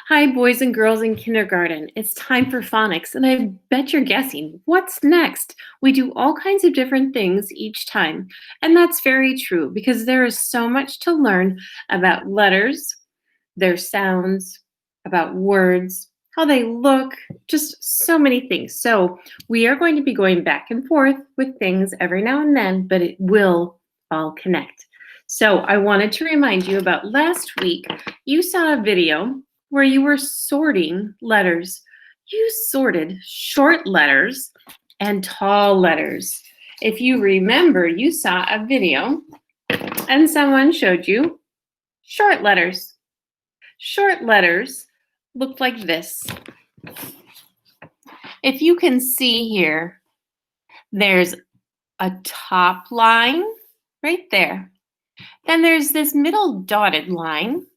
Hi, boys and girls in kindergarten. It's time for phonics, and I bet you're guessing what's next. We do all kinds of different things each time, and that's very true because there is so much to learn about letters, their sounds, about words, how they look, just so many things. So, we are going to be going back and forth with things every now and then, but it will all connect. So, I wanted to remind you about last week. You saw a video where you were sorting letters. You sorted short letters and tall letters. If you remember, you saw a video and someone showed you short letters. Short letters look like this. If you can see here, there's a top line right there. Then there's this middle dotted line.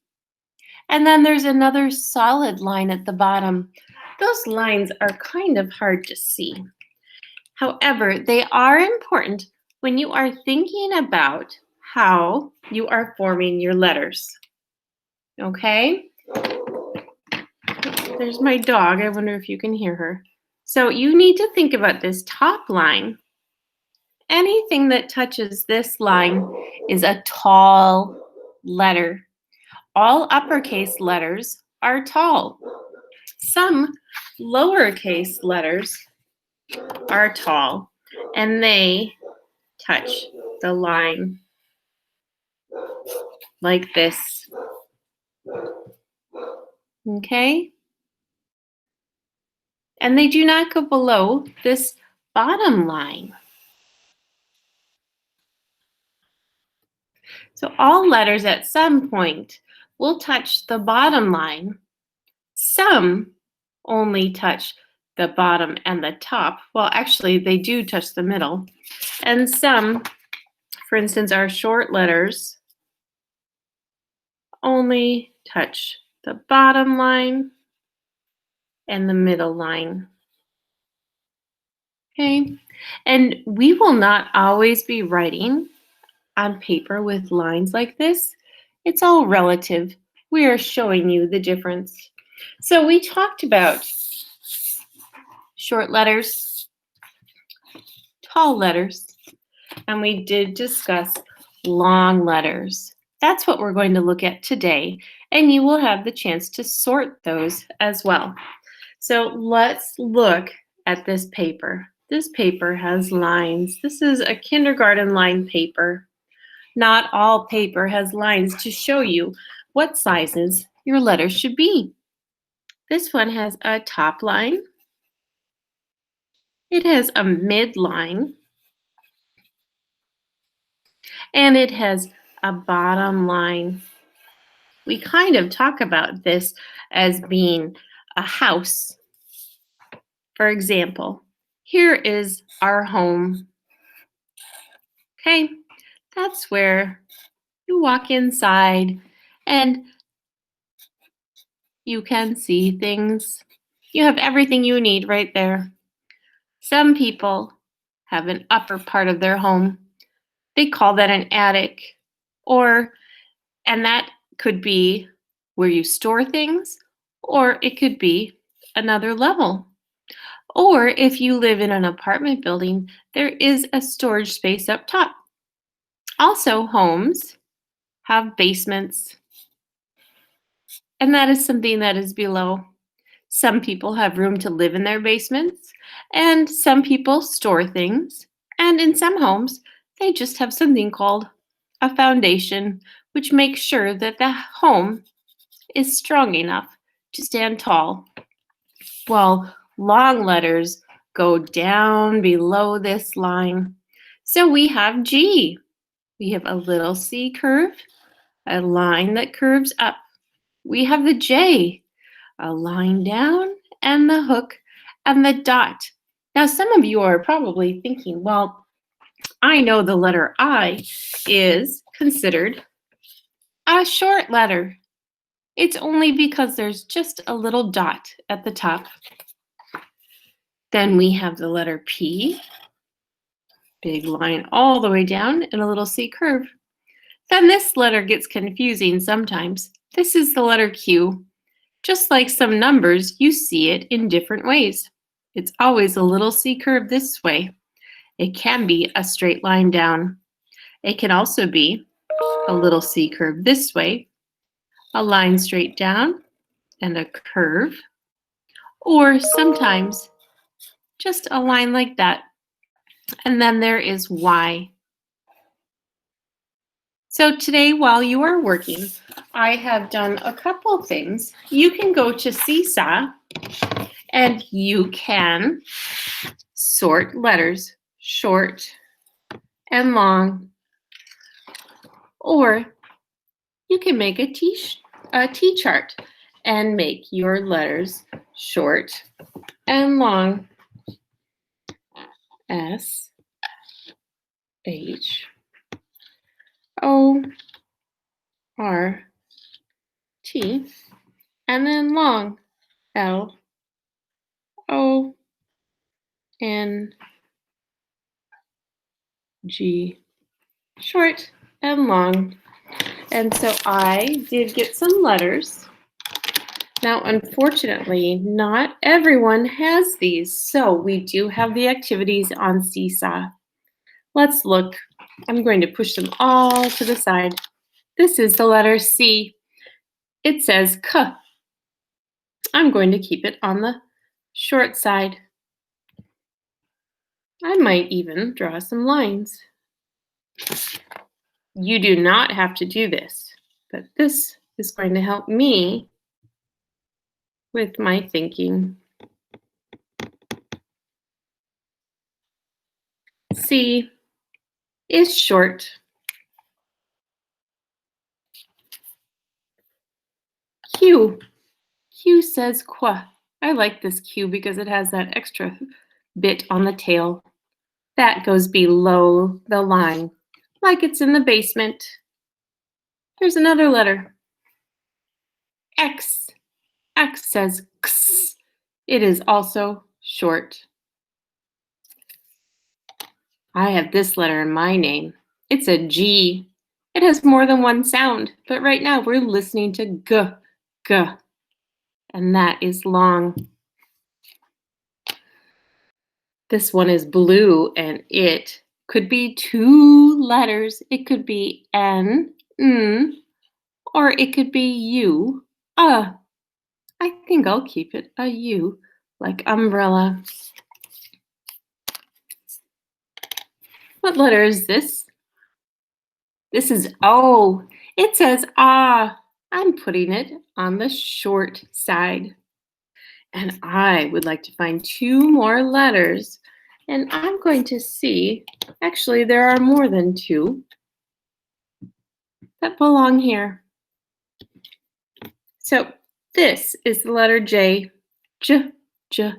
And then there's another solid line at the bottom. Those lines are kind of hard to see. However, they are important when you are thinking about how you are forming your letters. Okay? There's my dog. I wonder if you can hear her. So you need to think about this top line. Anything that touches this line is a tall letter. All uppercase letters are tall. Some lowercase letters are tall, and they touch the line like this. Okay? And they do not go below this bottom line. So all letters at some point will touch the bottom line. Some only touch the bottom and the top. Well, actually, they do touch the middle. And some, for instance, our short letters only touch the bottom line and the middle line. Okay? And we will not always be writing on paper with lines like this. It's all relative. We are showing you the difference. So we talked about short letters, tall letters, and we did discuss long letters. That's what we're going to look at today, and you will have the chance to sort those as well. So let's look at this paper. This paper has lines. This is a kindergarten line paper. Not all paper has lines to show you what sizes your letters should be. This one has a top line. It has a midline. And it has a bottom line. We kind of talk about this as being a house. For example, here is our home. Okay, that's where you walk inside and you can see things. You have everything you need right there. Some people have an upper part of their home. They call that an attic, and that could be where you store things, or it could be another level. Or if you live in an apartment building, there is a storage space up top. Also, homes have basements, and that is something that is below. Some people have room to live in their basements, and some people store things. And in some homes, they just have something called a foundation, which makes sure that the home is strong enough to stand tall. Well, long letters go down below this line. So we have G. We have a little C curve, a line that curves up. We have the J, a line down, and the hook, and the dot. Now, some of you are probably thinking, well, I know the letter I is considered a short letter. It's only because there's just a little dot at the top. Then we have the letter P, big line all the way down, and a little C curve. Then this letter gets confusing sometimes. This is the letter Q. Just like some numbers, you see it in different ways. It's always a little C curve this way. It can be a straight line down. It can also be a little C curve this way, a line straight down, and a curve, or sometimes just a line like that. And then there is Y. So today, while you are working, I have done a couple things. You can go to Seesaw and you can sort letters, short and long, or you can make a T-chart and make your letters short and long. S, H, O, R, T, and then long, L, O, N, G, short and long. And so I did get some letters. Now, unfortunately, not everyone has these, so we do have the activities on Seesaw. Let's look. I'm going to push them all to the side. This is the letter C. It says K. I'm going to keep it on the short side. I might even draw some lines. You do not have to do this, but this is going to help me with my thinking. C is short. Q. Q says qua. I like this Q because it has that extra bit on the tail. That goes below the line, like it's in the basement. Here's another letter. X. X says X. It is also short. I have this letter in my name. It's a G. It has more than one sound, but right now we're listening to G, G, and that is long. This one is blue, and it could be two letters. It could be N, N, or it could be U, I think I'll keep it a U, like umbrella. What letter is this? This is O. It says ah. I'm putting it on the short side. And I would like to find two more letters. And I'm going to see, actually, there are more than two that belong here. So this is the letter J. J, J,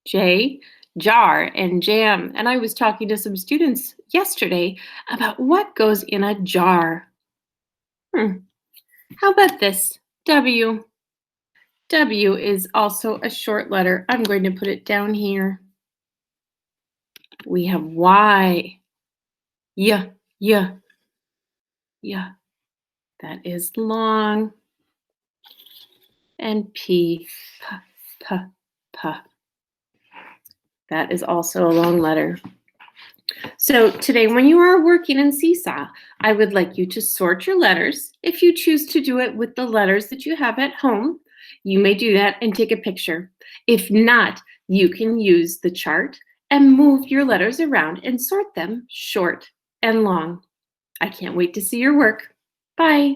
J, jar and jam. And I was talking to some students yesterday about what goes in a jar. How about this? W. W is also a short letter. I'm going to put it down here. We have Y. Y, y, y. That is long. And P, p, p, p. That is also a long letter. So today, when you are working in Seesaw, I would like you to sort your letters. If you choose to do it with the letters that you have at home, you may do that and take a picture. If not, you can use the chart and move your letters around and sort them short and long. I can't wait to see your work. Bye.